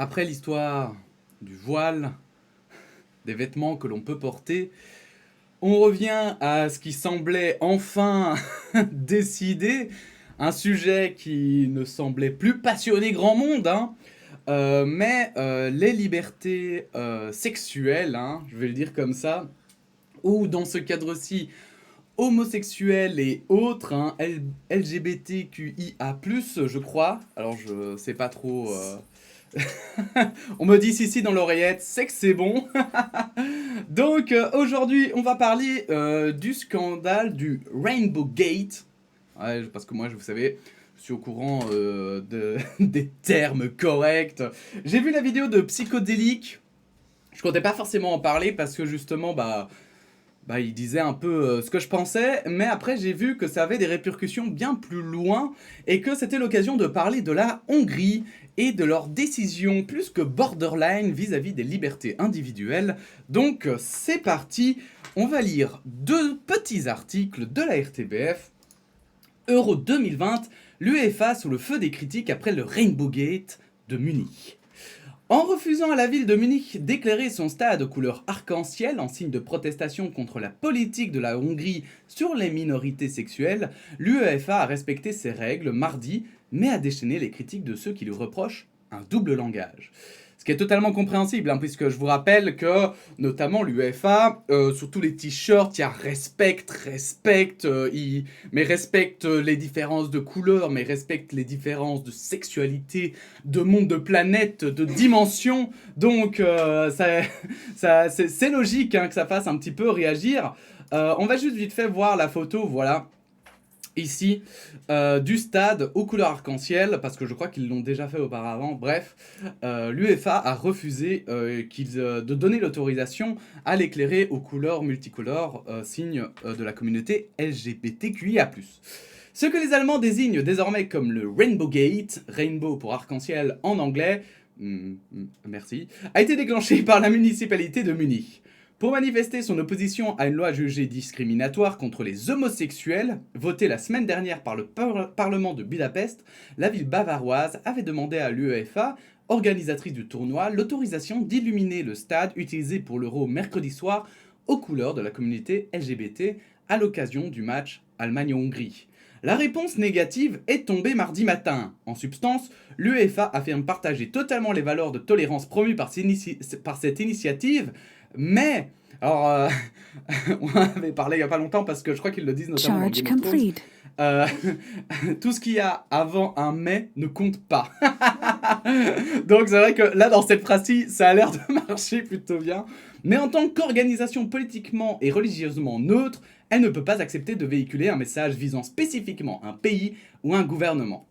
Après l'histoire du voile, des vêtements que l'on peut porter, on revient à ce qui semblait enfin décidé, un sujet qui ne semblait plus passionner grand monde, hein, mais les libertés sexuelles, hein, je vais le dire comme ça, ou dans ce cadre-ci, homosexuels et autres, hein, LGBTQIA+, je crois, alors je sais pas trop... On me dit si dans l'oreillette, c'est que c'est bon. Donc aujourd'hui, on va parler du scandale du Rainbow Gate. Ouais, parce que moi, vous savez, je suis au courant des termes corrects. J'ai vu la vidéo de Psychodélique. Je comptais pas forcément en parler parce que justement, il disait un peu ce que je pensais, mais après j'ai vu que ça avait des répercussions bien plus loin et que c'était l'occasion de parler de la Hongrie et de leurs décisions plus que borderline vis-à-vis des libertés individuelles. Donc c'est parti, on va lire deux petits articles de la RTBF. Euro 2020, l'UEFA sous le feu des critiques après le Rainbow Gate de Munich. En refusant à la ville de Munich d'éclairer son stade aux couleurs arc-en-ciel en signe de protestation contre la politique de la Hongrie sur les minorités sexuelles, l'UEFA a respecté ses règles mardi, mais a déchaîné les critiques de ceux qui lui reprochent un double langage. Ce qui est totalement compréhensible, hein, puisque je vous rappelle que, notamment l'UEFA, sur tous les t-shirts, il y a respecte, mais respecte les différences de couleurs, mais respecte les différences de sexualité, de monde, de planète, de dimension. Donc, c'est logique hein, que ça fasse un petit peu réagir. On va juste vite fait voir la photo, voilà. Ici, du stade aux couleurs arc-en-ciel, parce que je crois qu'ils l'ont déjà fait auparavant. Bref, l'UEFA a refusé de donner l'autorisation à l'éclairer aux couleurs multicolores, signe de la communauté LGBTQIA+. Ce que les Allemands désignent désormais comme le Rainbow Gate, Rainbow pour arc-en-ciel en anglais, merci, a été déclenché par la municipalité de Munich. Pour manifester son opposition à une loi jugée discriminatoire contre les homosexuels, votée la semaine dernière par le Parlement de Budapest, la ville bavaroise avait demandé à l'UEFA, organisatrice du tournoi, l'autorisation d'illuminer le stade utilisé pour l'Euro mercredi soir aux couleurs de la communauté LGBT à l'occasion du match Allemagne-Hongrie. La réponse négative est tombée mardi matin. En substance, l'UEFA affirme partager totalement les valeurs de tolérance promues par cette initiative, mais, alors, on en avait parlé il n'y a pas longtemps parce que je crois qu'ils le disent notamment dans Game of Thrones. Tout ce qu'il y a avant un mais ne compte pas. Donc c'est vrai que là, dans cette phrase-ci, ça a l'air de marcher plutôt bien. Mais en tant qu'organisation politiquement et religieusement neutre, elle ne peut pas accepter de véhiculer un message visant spécifiquement un pays ou un gouvernement.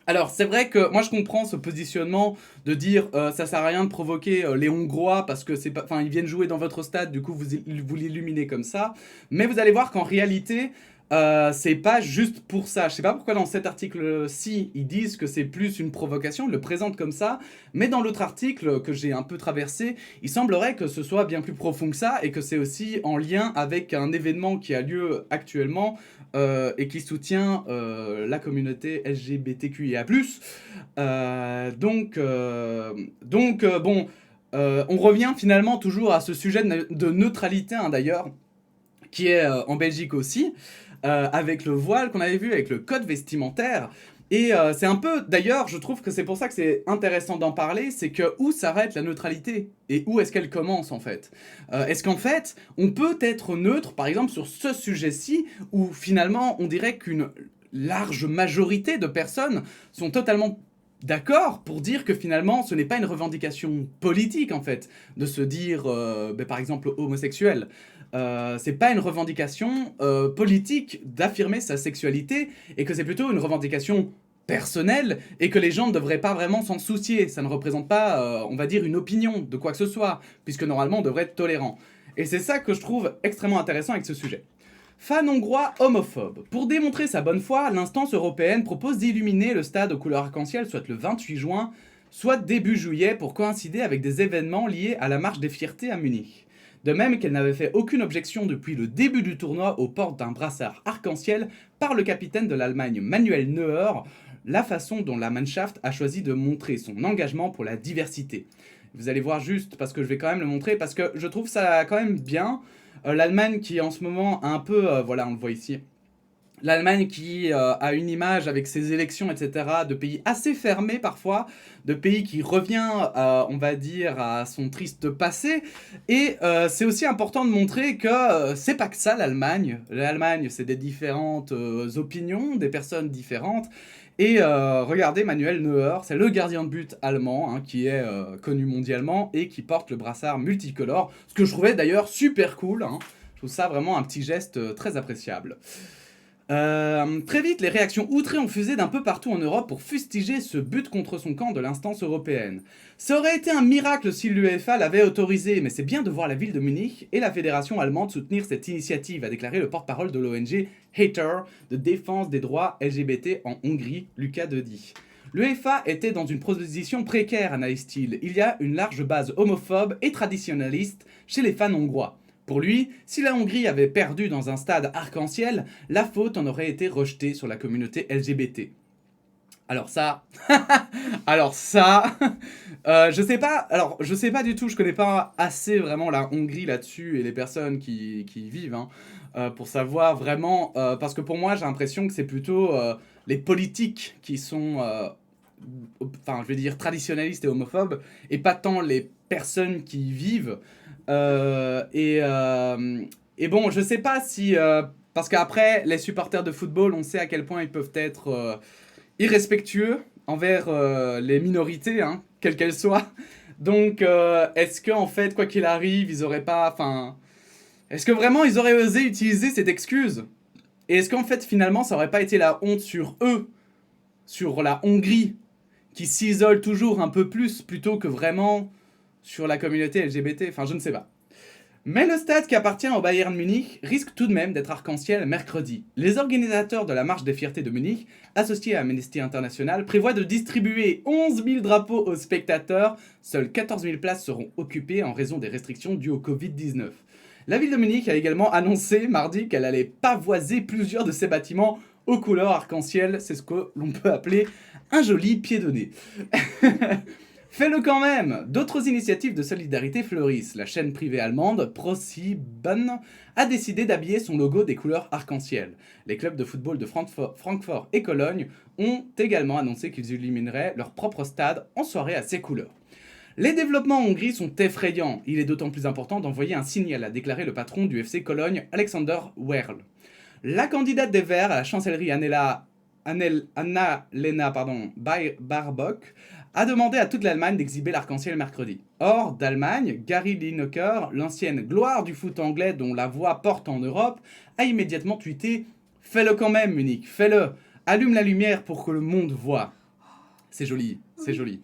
Alors c'est vrai que moi je comprends ce positionnement de dire ça sert à rien de provoquer les Hongrois parce que c'est pas, enfin ils viennent jouer dans votre stade, du coup vous l'illuminez comme ça, mais vous allez voir qu'en réalité c'est pas juste pour ça. Je sais pas pourquoi dans cet article-ci ils disent que c'est plus une provocation, ils le présentent comme ça, mais dans l'autre article que j'ai un peu traversé, il semblerait que ce soit bien plus profond que ça et que c'est aussi en lien avec un événement qui a lieu actuellement et qui soutient la communauté LGBTQIA+. Bon, on revient finalement toujours à ce sujet de neutralité hein, d'ailleurs, qui est en Belgique aussi, avec le voile qu'on avait vu, avec le code vestimentaire. Et c'est un peu, d'ailleurs, je trouve que c'est pour ça que c'est intéressant d'en parler, c'est que où s'arrête la neutralité et où est-ce qu'elle commence en fait. Est-ce qu'en fait, on peut être neutre, par exemple, sur ce sujet-ci, où finalement, on dirait qu'une large majorité de personnes sont totalement d'accord pour dire que finalement, ce n'est pas une revendication politique en fait, de se dire, par exemple, homosexuel. C'est pas une revendication politique d'affirmer sa sexualité et que c'est plutôt une revendication personnelle et que les gens ne devraient pas vraiment s'en soucier. Ça ne représente pas, on va dire, une opinion de quoi que ce soit, puisque normalement on devrait être tolérant. Et c'est ça que je trouve extrêmement intéressant avec ce sujet. Fan hongrois homophobe. Pour démontrer sa bonne foi, l'instance européenne propose d'illuminer le stade aux couleurs arc-en-ciel soit le 28 juin, soit début juillet pour coïncider avec des événements liés à la marche des fiertés à Munich. De même qu'elle n'avait fait aucune objection depuis le début du tournoi au port d'un brassard arc-en-ciel par le capitaine de l'Allemagne Manuel Neuer la façon dont la Mannschaft a choisi de montrer son engagement pour la diversité. Vous allez voir juste, parce que je vais quand même le montrer, parce que je trouve ça quand même bien. L'Allemagne qui en ce moment a un peu, voilà on le voit ici, l'Allemagne qui a une image avec ses élections, etc., de pays assez fermés parfois, de pays qui revient, on va dire, à son triste passé. Et c'est aussi important de montrer que c'est pas que ça l'Allemagne. L'Allemagne, c'est des différentes opinions, des personnes différentes. Et regardez Manuel Neuer, c'est le gardien de but allemand hein, qui est connu mondialement et qui porte le brassard multicolore, ce que je trouvais d'ailleurs super cool. Hein. Je trouve ça vraiment un petit geste très appréciable. Très vite, les réactions outrées ont fusé d'un peu partout en Europe pour fustiger ce but contre son camp de l'instance européenne. Ça aurait été un miracle si l'UEFA l'avait autorisé, mais c'est bien de voir la ville de Munich et la fédération allemande soutenir cette initiative, a déclaré le porte-parole de l'ONG Hater de défense des droits LGBT en Hongrie, Lucas Dedi. L'UEFA était dans une position précaire, analyse-t-il. Il y a une large base homophobe et traditionnaliste chez les fans hongrois. Pour lui, si la Hongrie avait perdu dans un stade arc-en-ciel, la faute en aurait été rejetée sur la communauté LGBT. Alors ça, je sais pas du tout, je connais pas assez vraiment la Hongrie là-dessus et les personnes qui y vivent, hein, pour savoir vraiment, parce que pour moi j'ai l'impression que c'est plutôt les politiques qui sont, enfin je vais dire traditionnalistes et homophobes, et pas tant les personnes qui y vivent. Et bon, je sais pas si, parce qu'après les supporters de football, on sait à quel point ils peuvent être irrespectueux envers les minorités, hein, quelles qu'elles soient. Donc, est-ce que en fait, quoi qu'il arrive, ils auraient pas, enfin, est-ce que vraiment ils auraient osé utiliser cette excuse? Et est-ce qu'en fait, finalement, ça aurait pas été la honte sur eux, sur la Hongrie, qui s'isole toujours un peu plus, plutôt que vraiment sur la communauté LGBT? Enfin, je ne sais pas. Mais le stade qui appartient au Bayern Munich risque tout de même d'être arc-en-ciel mercredi. Les organisateurs de la Marche des Fiertés de Munich, associés à Amnesty International, prévoient de distribuer 11 000 drapeaux aux spectateurs. Seules 14 000 places seront occupées en raison des restrictions dues au Covid-19. La ville de Munich a également annoncé mardi qu'elle allait pavoiser plusieurs de ses bâtiments aux couleurs arc-en-ciel. C'est ce que l'on peut appeler un joli pied de nez. Fais-le quand même! D'autres initiatives de solidarité fleurissent. La chaîne privée allemande ProSieben a décidé d'habiller son logo des couleurs arc-en-ciel. Les clubs de football de Francfort et Cologne ont également annoncé qu'ils illumineraient leur propre stade en soirée à ces couleurs. Les développements en Hongrie sont effrayants. Il est d'autant plus important d'envoyer un signal, a déclaré le patron du FC Cologne, Alexander Werl. La candidate des Verts à la chancellerie Anna-Lena Baerbock a demandé à toute l'Allemagne d'exhiber l'arc-en-ciel mercredi. Or, d'Allemagne, Gary Lineker, l'ancienne gloire du foot anglais dont la voix porte en Europe, a immédiatement tweeté « Fais-le quand même, Munich, fais-le! Allume la lumière pour que le monde voie !» C'est joli, c'est joli.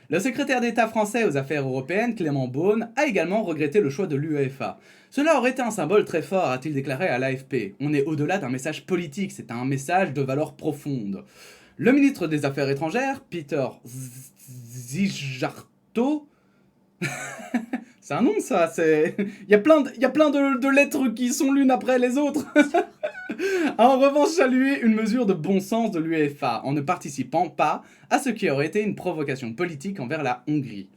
Le secrétaire d'État français aux affaires européennes, Clément Beaune, a également regretté le choix de l'UEFA. Cela aurait été un symbole très fort, a-t-il déclaré à l'AFP. On est au-delà d'un message politique, c'est un message de valeur profonde. Le ministre des Affaires étrangères, Peter Szijjártó, c'est un nom ça, c'est... Il y a plein de lettres qui sont l'une après les autres. A en revanche salué une mesure de bon sens de l'UEFA en ne participant pas à ce qui aurait été une provocation politique envers la Hongrie.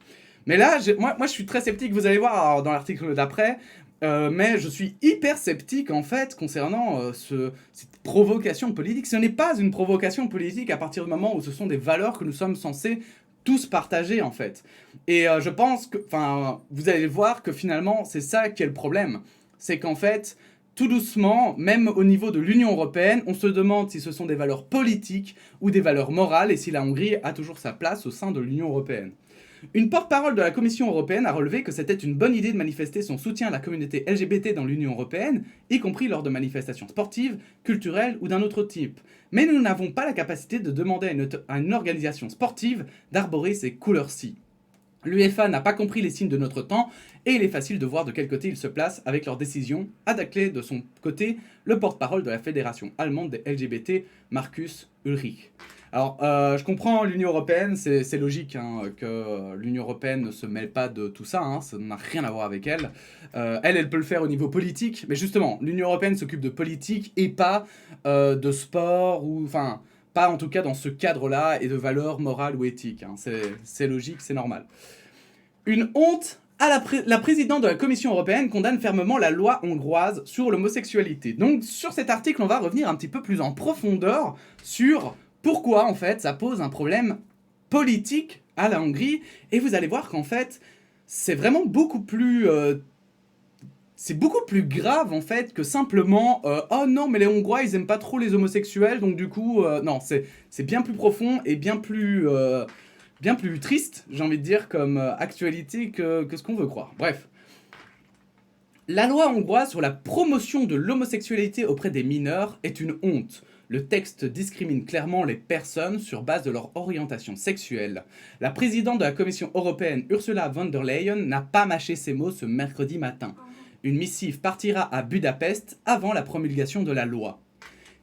Mais là, moi je suis très sceptique, vous allez voir dans l'article d'après, mais je suis hyper sceptique en fait concernant cette provocation politique. Ce n'est pas une provocation politique à partir du moment où ce sont des valeurs que nous sommes censés tous partager en fait. Et je pense que, enfin, vous allez voir que finalement c'est ça qui est le problème. C'est qu'en fait, tout doucement, même au niveau de l'Union européenne, on se demande si ce sont des valeurs politiques ou des valeurs morales et si la Hongrie a toujours sa place au sein de l'Union européenne. Une porte-parole de la Commission européenne a relevé que c'était une bonne idée de manifester son soutien à la communauté LGBT dans l'Union européenne, y compris lors de manifestations sportives, culturelles ou d'un autre type. Mais nous n'avons pas la capacité de demander à une organisation sportive d'arborer ces couleurs-ci. L'UEFA n'a pas compris les signes de notre temps et il est facile de voir de quel côté ils se placent avec leurs décisions, a déclaré de son côté le porte-parole de la Fédération allemande des LGBT, Markus Ulrich. Alors, je comprends l'Union européenne, c'est logique hein, que l'Union européenne ne se mêle pas de tout ça, hein, ça n'a rien à voir avec elle. Elle peut le faire au niveau politique, mais justement, l'Union européenne s'occupe de politique et pas de sport ou, enfin, Pas en tout cas dans ce cadre-là et de valeurs morales ou éthiques. Hein. C'est logique, c'est normal. Une honte. La présidente de la Commission européenne condamne fermement la loi hongroise sur l'homosexualité. Donc sur cet article, on va revenir un petit peu plus en profondeur sur pourquoi en fait ça pose un problème politique à la Hongrie. Et vous allez voir qu'en fait, c'est vraiment beaucoup plus... c'est beaucoup plus grave en fait que simplement oh non mais les Hongrois ils aiment pas trop les homosexuels donc du coup non c'est bien plus profond et bien plus triste j'ai envie de dire comme actualité que ce qu'on veut croire. Bref, la loi hongroise sur la promotion de l'homosexualité auprès des mineurs est une honte. Le texte discrimine clairement les personnes sur base de leur orientation sexuelle. La présidente de la Commission européenne, Ursula von der Leyen, n'a pas mâché ses mots ce mercredi matin. Une missive partira à Budapest avant la promulgation de la loi.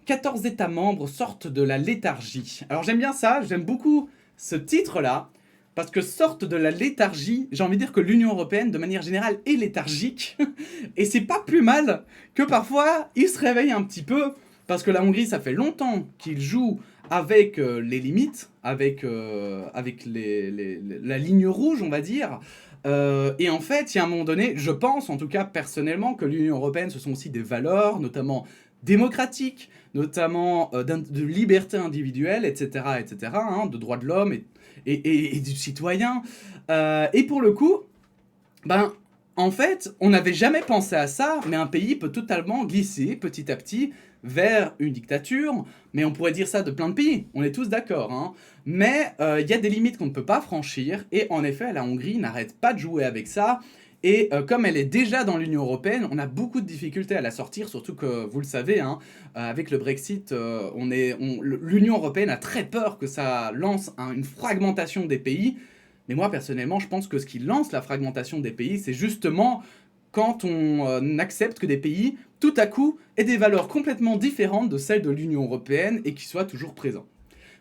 14 États membres sortent de la léthargie. Alors j'aime bien ça, j'aime beaucoup ce titre-là, parce que sortent de la léthargie, j'ai envie de dire que l'Union européenne, de manière générale, est léthargique, et c'est pas plus mal que parfois, ils se réveillent un petit peu, parce que la Hongrie, ça fait longtemps qu'ils jouent avec les limites, avec la ligne rouge, on va dire. Et en fait, il y a un moment donné, je pense, en tout cas personnellement, que l'Union européenne, ce sont aussi des valeurs, notamment démocratiques, notamment de liberté individuelle, etc., hein, de droits de l'homme et du citoyen. Et pour le coup, ben, en fait, on n'avait jamais pensé à ça, mais un pays peut totalement glisser petit à petit vers une dictature, mais on pourrait dire ça de plein de pays, on est tous d'accord, hein. Mais il y a des limites qu'on ne peut pas franchir, et en effet, la Hongrie n'arrête pas de jouer avec ça, et comme elle est déjà dans l'Union européenne, on a beaucoup de difficultés à la sortir, surtout que, vous le savez, hein, avec le Brexit, l'Union européenne a très peur que ça lance une fragmentation des pays, mais moi, personnellement, je pense que ce qui lance la fragmentation des pays, c'est justement quand on accepte que des pays, tout à coup, aient des valeurs complètement différentes de celles de l'Union européenne et qui soient toujours présents.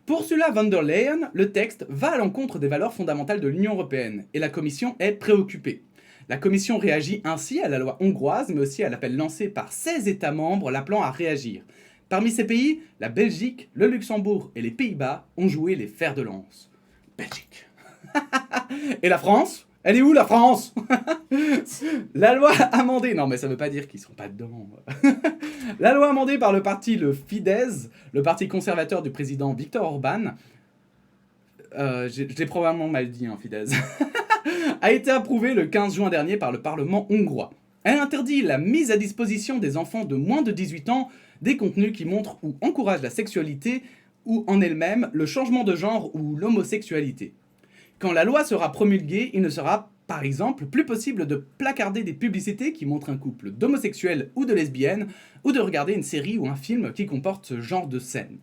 Pour Ursula von der Leyen, le texte va à l'encontre des valeurs fondamentales de l'Union européenne, et la Commission est préoccupée. La Commission réagit ainsi à la loi hongroise, mais aussi à l'appel lancé par 16 États membres l'appelant à réagir. Parmi ces pays, la Belgique, le Luxembourg et les Pays-Bas ont joué les fers de lance. Belgique. Et la France ? Elle est où la France? La loi amendée, non mais ça veut pas dire qu'ils sont pas dedans. La loi amendée par le parti le Fidesz, le parti conservateur du président Viktor Orban, je l'ai probablement mal dit, hein, Fidesz, a été approuvée le 15 juin dernier par le Parlement hongrois. Elle interdit la mise à disposition des enfants de moins de 18 ans des contenus qui montrent ou encouragent la sexualité ou en elle-même le changement de genre ou l'homosexualité. Quand la loi sera promulguée, il ne sera, par exemple, plus possible de placarder des publicités qui montrent un couple d'homosexuels ou de lesbiennes, ou de regarder une série ou un film qui comporte ce genre de scène.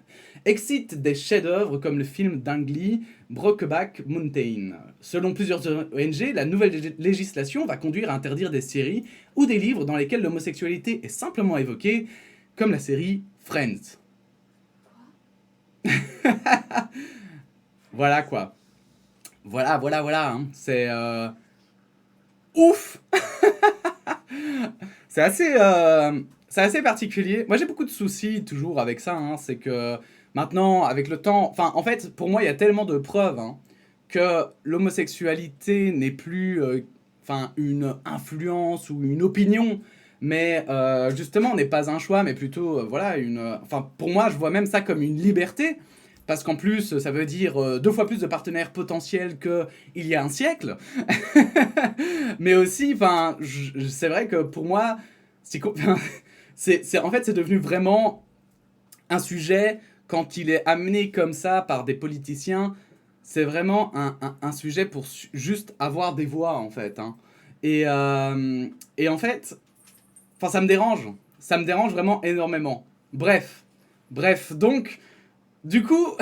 Excitent des chefs-d'œuvre comme le film d'Ang Lee, Brokeback Mountain. Selon plusieurs ONG, la nouvelle législation va conduire à interdire des séries ou des livres dans lesquels l'homosexualité est simplement évoquée, comme la série Friends. Voilà quoi. Voilà, hein. C'est ouf. C'est assez particulier. Moi, j'ai beaucoup de soucis toujours avec ça, hein. C'est que maintenant, avec le temps... Enfin, en fait, pour moi, il y a tellement de preuves, hein, que l'homosexualité n'est plus une influence ou une opinion, mais justement, n'est pas un choix, mais plutôt, pour moi, je vois même ça comme une liberté. Parce qu'en plus, ça veut dire 2 fois plus de partenaires potentiels qu'il y a un siècle. Mais aussi, c'est vrai que pour moi, en fait, c'est devenu vraiment un sujet, quand il est amené comme ça par des politiciens, c'est vraiment un sujet pour juste avoir des voix, en fait. Hein. Et en fait, ça me dérange. Ça me dérange vraiment énormément. Bref, donc... Du coup,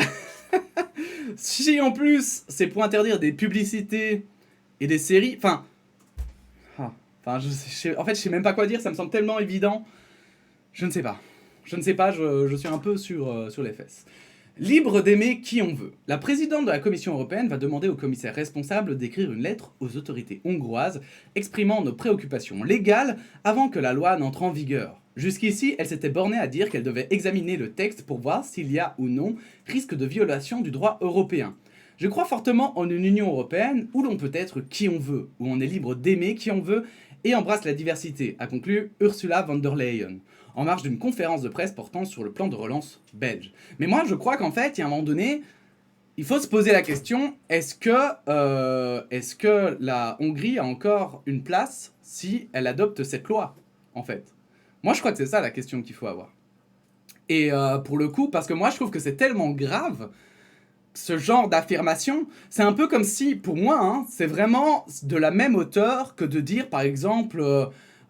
si en plus c'est pour interdire des publicités et des séries, je sais même pas quoi dire, ça me semble tellement évident. Je ne sais pas, je suis un peu sur les fesses. Libre d'aimer qui on veut. La présidente de la Commission européenne va demander aux commissaires responsables d'écrire une lettre aux autorités hongroises exprimant nos préoccupations légales avant que la loi n'entre en vigueur. Jusqu'ici, elle s'était bornée à dire qu'elle devait examiner le texte pour voir s'il y a ou non risque de violation du droit européen. Je crois fortement en une Union européenne où l'on peut être qui on veut, où on est libre d'aimer qui on veut et embrasse la diversité, a conclu Ursula von der Leyen, en marge d'une conférence de presse portant sur le plan de relance belge. Mais moi, je crois qu'en fait, il y a un moment donné, il faut se poser la question, est-ce que la Hongrie a encore une place si elle adopte cette loi, en fait? Moi, je crois que c'est ça la question qu'il faut avoir. Et pour le coup, parce que moi, je trouve que c'est tellement grave, ce genre d'affirmation, c'est un peu comme si, pour moi, hein, c'est vraiment de la même hauteur que de dire, par exemple,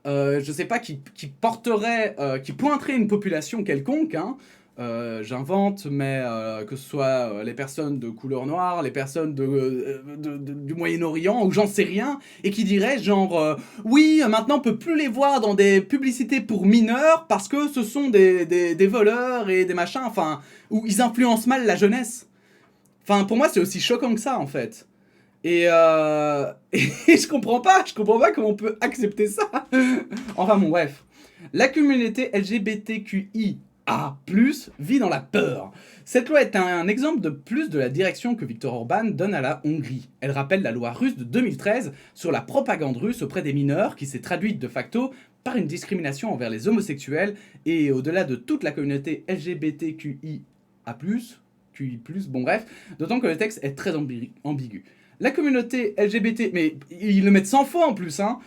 je sais pas, qui pointerait une population quelconque, hein, j'invente, mais que ce soit les personnes de couleur noire, les personnes du Moyen-Orient, ou j'en sais rien, et qui dirait genre, oui, maintenant on peut plus les voir dans des publicités pour mineurs parce que ce sont des voleurs et des machins, enfin, où ils influencent mal la jeunesse. Enfin, pour moi, c'est aussi choquant que ça, en fait. Et, et je comprends pas comment on peut accepter ça. Enfin bon, bref. La communauté LGBTQIA+, vit dans la peur. Cette loi est un exemple de plus de la direction que Viktor Orban donne à la Hongrie. Elle rappelle la loi russe de 2013 sur la propagande russe auprès des mineurs qui s'est traduite de facto par une discrimination envers les homosexuels et au-delà de toute la communauté LGBTQIA+, QI+, bon bref, d'autant que le texte est très ambigu. La communauté LGBT, mais ils le mettent 100 fois en plus, hein,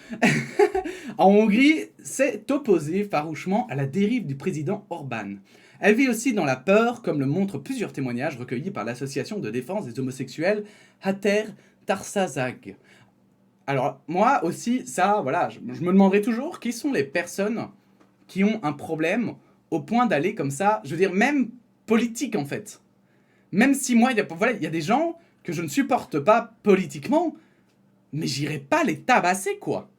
en Hongrie, s'est opposée farouchement à la dérive du président Orban. Elle vit aussi dans la peur, comme le montrent plusieurs témoignages recueillis par l'association de défense des homosexuels Hater Tarsazag. Alors, moi aussi, ça, voilà, je me demanderai toujours qui sont les personnes qui ont un problème au point d'aller comme ça, je veux dire, même politique en fait. Même si moi, il y a des gens que je ne supporte pas politiquement, mais j'irai pas les tabasser, quoi.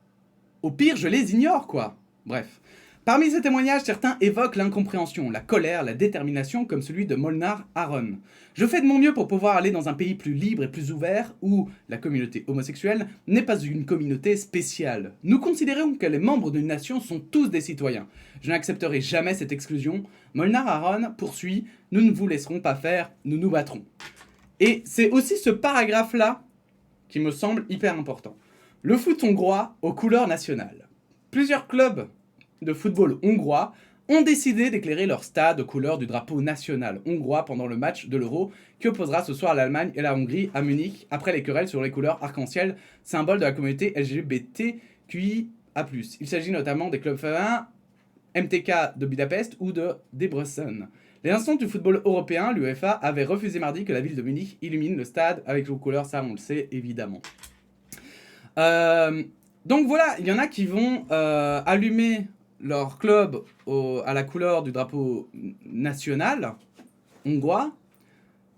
Au pire, je les ignore, quoi. Bref. Parmi ces témoignages, certains évoquent l'incompréhension, la colère, la détermination, comme celui de Molnar Aron. Je fais de mon mieux pour pouvoir aller dans un pays plus libre et plus ouvert, où la communauté homosexuelle n'est pas une communauté spéciale. Nous considérons que les membres d'une nation sont tous des citoyens. Je n'accepterai jamais cette exclusion. Molnar Aron poursuit, nous ne vous laisserons pas faire, nous nous battrons. Et c'est aussi ce paragraphe-là qui me semble hyper important. Le foot hongrois aux couleurs nationales. Plusieurs clubs de football hongrois ont décidé d'éclairer leur stade aux couleurs du drapeau national hongrois pendant le match de l'Euro qui opposera ce soir l'Allemagne et la Hongrie à Munich après les querelles sur les couleurs arc-en-ciel, symbole de la communauté LGBTQIA+. Il s'agit notamment des clubs féminins MTK de Budapest ou de Debrecen. Les instances du football européen, l'UEFA, avait refusé mardi que la ville de Munich illumine le stade avec les couleurs, ça on le sait évidemment. Donc voilà, il y en a qui vont allumer leur club à la couleur du drapeau national hongrois,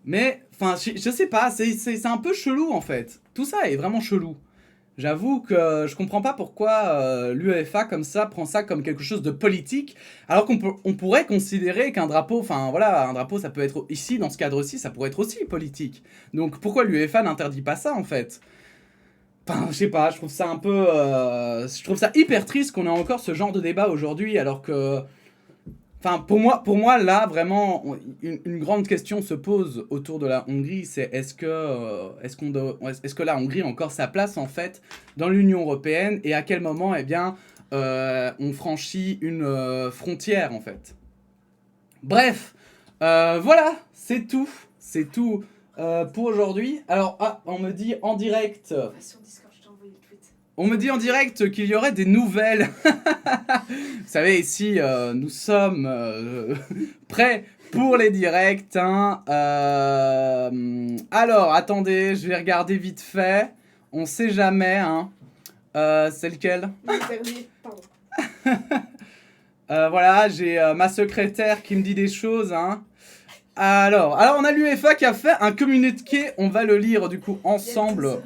mais enfin je sais pas, c'est un peu chelou en fait. Tout ça est vraiment chelou. J'avoue que je comprends pas pourquoi l'UEFA comme ça prend ça comme quelque chose de politique, alors qu'on pourrait considérer qu'un drapeau, enfin voilà, un drapeau ça peut être ici, dans ce cadre-ci, ça pourrait être aussi politique. Donc pourquoi l'UEFA n'interdit pas ça en fait ? Enfin, je sais pas, je trouve ça un peu... je trouve ça hyper triste qu'on ait encore ce genre de débat aujourd'hui, alors que... Enfin, pour moi, là, vraiment, une grande question se pose autour de la Hongrie, c'est est-ce que la Hongrie a encore sa place, en fait, dans l'Union européenne, et à quel moment, eh bien, on franchit une frontière, en fait. Bref, voilà, c'est tout pour aujourd'hui. Alors, on me dit en direct... On me dit en direct qu'il y aurait des nouvelles. Vous savez, ici, nous sommes prêts pour les directs. Hein. Alors, attendez, je vais regarder vite fait. On sait jamais. Hein. C'est lequel ? Pardon. Voilà, j'ai ma secrétaire qui me dit des choses. Hein. Alors, on a l'UEFA qui a fait un communiqué. On va le lire du coup ensemble.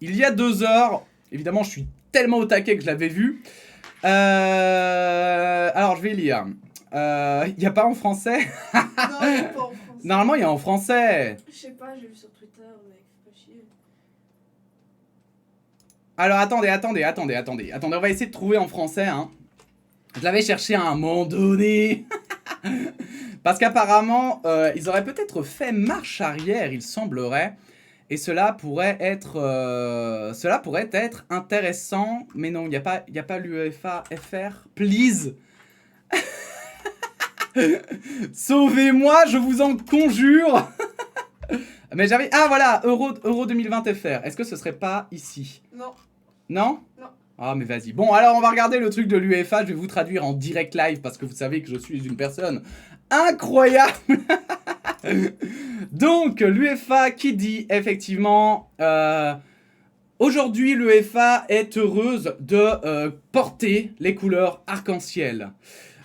Il y a 2 heures. Évidemment, je suis tellement au taquet que je l'avais vu. Alors, je vais lire. Il n'y a pas en français. Non, il n'y a pas en français. Normalement, il y a en français. Je sais pas, j'ai vu sur Twitter, mec. Faut pas chier. Alors, attendez. On va essayer de trouver en français. Hein. Je l'avais cherché à un moment donné. Parce qu'apparemment, ils auraient peut-être fait marche arrière, il semblerait. Et cela pourrait être intéressant. Mais non, il n'y a pas l'UEFA FR. Please. Sauvez-moi, je vous en conjure. Mais j'avais... Ah voilà, Euro 2020 FR. Est-ce que ce serait pas ici? Non. Non? Non. Ah mais vas-y. Bon alors on va regarder le truc de l'UEFA. Je vais vous traduire en direct live parce que vous savez que je suis une personne incroyable. Donc l'UEFA qui dit effectivement... aujourd'hui l'UEFA est heureuse de porter les couleurs arc-en-ciel.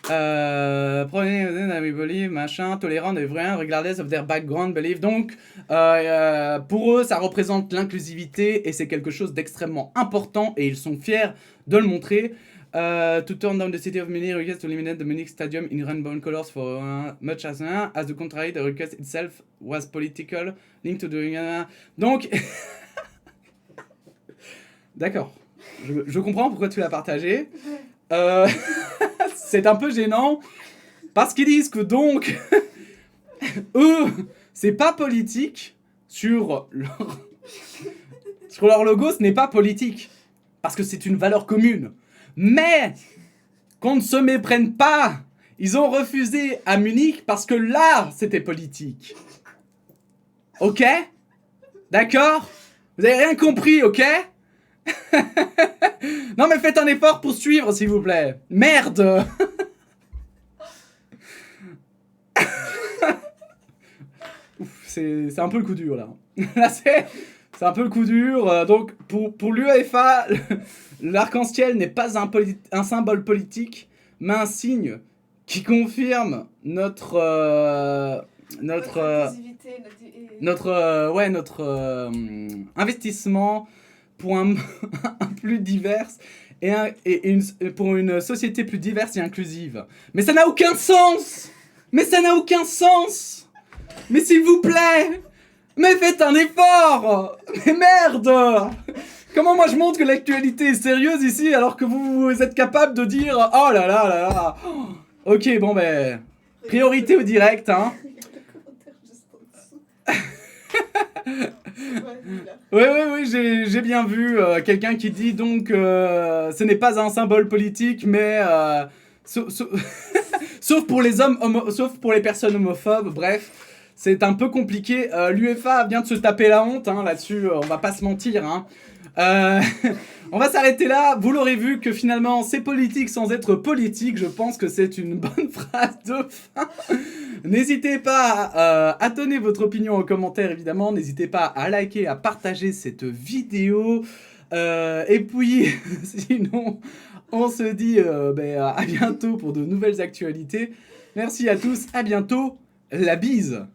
We believe, machin, tolérant, everyone, regardless of their background, belief. Donc, pour eux, ça représente l'inclusivité et c'est quelque chose d'extrêmement important et ils sont fiers de le montrer. To turn down the city of Munich request to eliminate the Munich Stadium in rainbow colors for much as the contrary, the request itself was political, linked to the... Donc, d'accord. Je comprends pourquoi tu l'as partagé. C'est un peu gênant parce qu'ils disent que donc eux c'est pas politique sur leur logo, ce n'est pas politique parce que c'est une valeur commune, mais qu'on ne se méprenne pas, ils ont refusé à Munich parce que là c'était politique. Ok, d'accord, vous avez rien compris, ok. Non mais faites un effort pour suivre s'il vous plaît. Merde. C'est un peu le coup dur là. Là c'est un peu le coup dur. Donc pour l'UEFA, l'arc-en-ciel n'est pas un symbole politique, mais un signe qui confirme notre investissement pour un plus divers pour une société plus diverse et inclusive. Mais ça n'a aucun sens. Mais ça n'a aucun sens. Mais s'il vous plaît, mais faites un effort. Mais merde. Comment moi je montre que l'actualité est sérieuse ici alors que vous êtes capable de dire oh là là là là. Ok, bon ben priorité au direct hein. Oui, j'ai bien vu quelqu'un qui dit donc ce n'est pas un symbole politique, mais sauf pour les sauf pour les personnes homophobes. Bref, c'est un peu compliqué. L'UEFA vient de se taper la honte hein, là-dessus. On va pas se mentir. Hein. On va s'arrêter là. Vous l'aurez vu que finalement c'est politique sans être politique. Je pense que c'est une bonne phrase de fin. N'hésitez pas à donner votre opinion en commentaire évidemment. N'hésitez pas à liker, à partager cette vidéo. Et puis sinon on se dit à bientôt pour de nouvelles actualités. Merci à tous, à bientôt, la bise.